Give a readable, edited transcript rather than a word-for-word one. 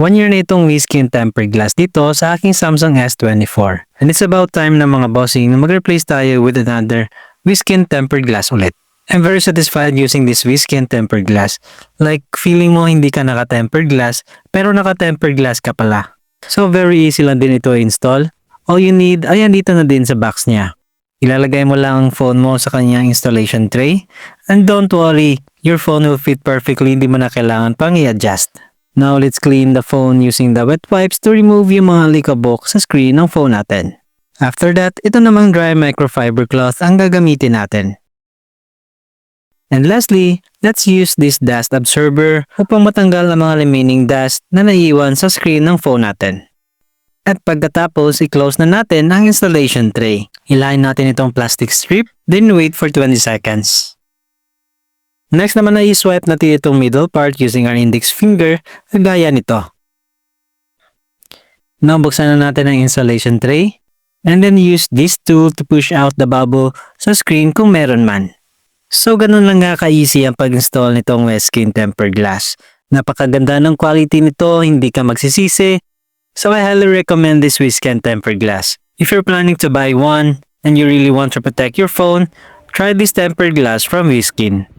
1 year na itong WSKEN tempered glass dito sa aking Samsung S24. And it's about time na mga bossing na mag-replace tayo with another WSKEN tempered glass ulit. I'm very satisfied using this WSKEN tempered glass. Like, feeling mo hindi ka naka-tempered glass, pero naka-tempered glass ka pala. So, very easy lang din ito i-install. All you need, ayan dito na din sa box niya. Ilalagay mo lang ang phone mo sa kanyang installation tray. And don't worry, your phone will fit perfectly, hindi mo na kailangan pang i-adjust. Now, let's clean the phone using the wet wipes to remove yung mga likabok sa screen ng phone natin. After that, ito namang dry microfiber cloth ang gagamitin natin. And lastly, let's use this dust absorber upang matanggal ang mga remaining dust na naiiwan sa screen ng phone natin. At pagkatapos, i-close na natin ang installation tray. Hilahin natin itong plastic strip, then wait for 20 seconds. Next naman ay i-swipe natin itong middle part using our index finger, gaya nito. Now, buksan na natin ang installation tray, and then use this tool to push out the bubble sa screen kung meron man. So, ganun lang nga ka-easy ang pag-install nitong WSKEN tempered glass. Napakaganda ng quality nito, hindi ka magsisisi. So, I highly recommend this WSKEN tempered glass. If you're planning to buy one, and you really want to protect your phone, try this tempered glass from WSKEN.